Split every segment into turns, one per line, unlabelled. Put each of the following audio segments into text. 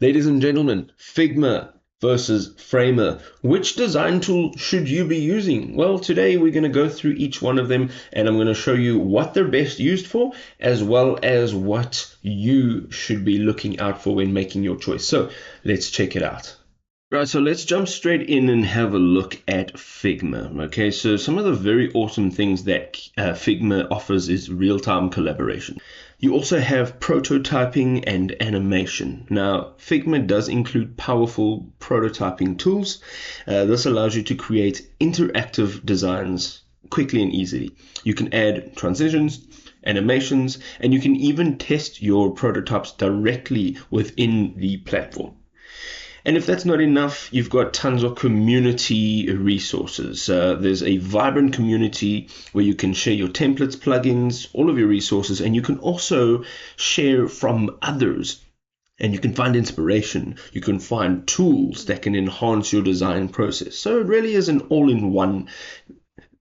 Ladies and gentlemen, Figma versus Framer. Which design tool should you be using? Well, today we're going to go through each one of them and I'm going to show you what they're best used for, as well as what you should be looking out for when making your choice. So let's check it out. Right, so let's jump straight in and have a look at Figma. Okay, so some of the very awesome things that Figma offers is real-time collaboration. You also have prototyping and animation. Now, Figma does include powerful prototyping tools. This allows you to create interactive designs quickly and easily. You can add transitions, animations, and you can even test your prototypes directly within the platform. And if that's not enough, you've got tons of community resources. There's a vibrant community where you can share your templates, plugins, all of your resources, and you can also share from others. And you can find inspiration. You can find tools that can enhance your design process. So it really is an all-in-one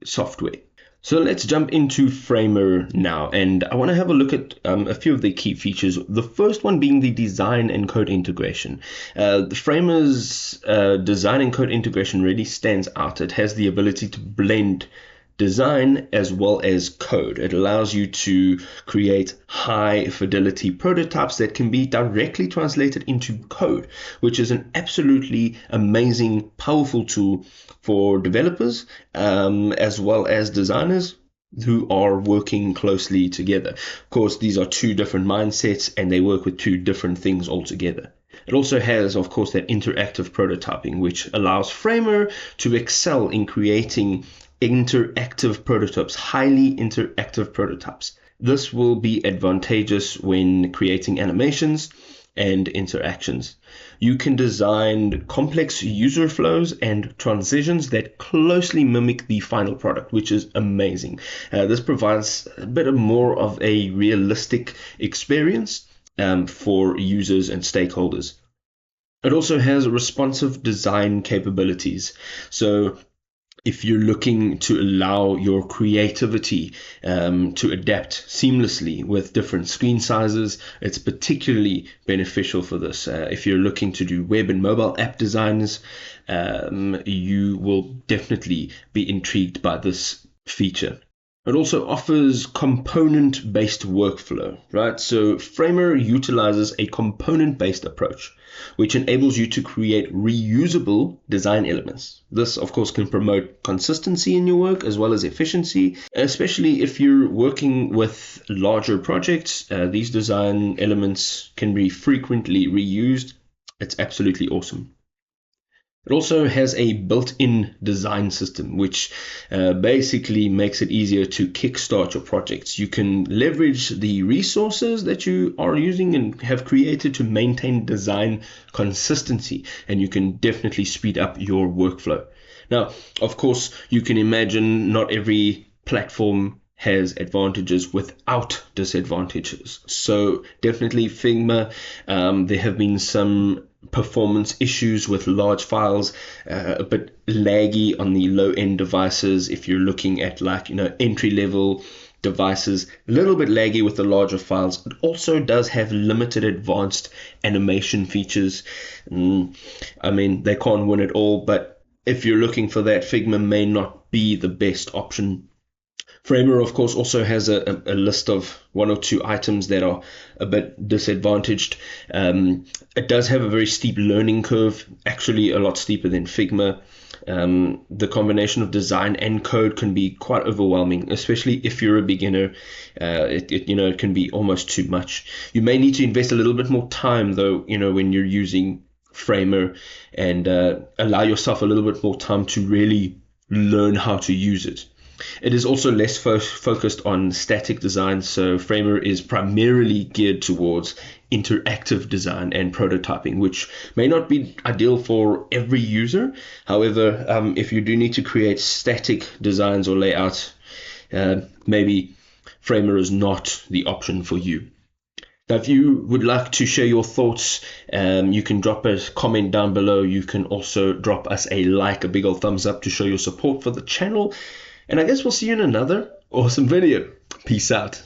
software. So let's jump into Framer now, and I want to have a look at a few of the key features. The first one being the design and code integration. The Framer's design and code integration really stands out. It has the ability to blend design as well as code. It allows you to create high fidelity prototypes that can be directly translated into code, which is an absolutely amazing, powerful tool for developers as well as designers who are working closely together. Of course, these are two different mindsets and they work with two different things altogether. It also has, of course, that interactive prototyping, which allows Framer to excel in creating interactive prototypes, highly interactive prototypes. This will be advantageous when creating animations and interactions. You can design complex user flows and transitions that closely mimic the final product, which is amazing. This provides a bit more of a realistic experience for users and stakeholders. It also has responsive design capabilities. So if you're looking to allow your creativity to adapt seamlessly with different screen sizes, it's particularly beneficial for this. If you're looking to do web and mobile app designs, you will definitely be intrigued by this feature. It also offers component-based workflow, right? So Framer utilizes a component-based approach, which enables you to create reusable design elements. This, of course, can promote consistency in your work as well as efficiency, especially if you're working with larger projects. These design elements can be frequently reused. It's absolutely awesome. It also has a built-in design system, which basically makes it easier to kickstart your projects. You can leverage the resources that you are using and have created to maintain design consistency, and you can definitely speed up your workflow. Now, of course, you can imagine not every platform has advantages without disadvantages. So definitely Figma, there have been some performance issues with large files, a bit laggy on the low-end devices. If you're looking at entry-level devices, a little bit laggy with the larger files. It also does have limited advanced animation features. I mean, they can't win it all, but if you're looking for that, Figma may not be the best option. Framer, of course, also has a list of one or two items that are a bit disadvantaged. It does have a very steep learning curve, actually a lot steeper than Figma. The combination of design and code can be quite overwhelming, especially if you're a beginner. It can be almost too much. You may need to invest a little bit more time, though, when you're using Framer, and allow yourself a little bit more time to really learn how to use it. It is also less focused on static design, so Framer is primarily geared towards interactive design and prototyping, which may not be ideal for every user. However, if you do need to create static designs or layouts, maybe Framer is not the option for you. Now, if you would like to share your thoughts, you can drop a comment down below. You can also drop us a like, a big old thumbs up to show your support for the channel. And I guess we'll see you in another awesome video. Peace out.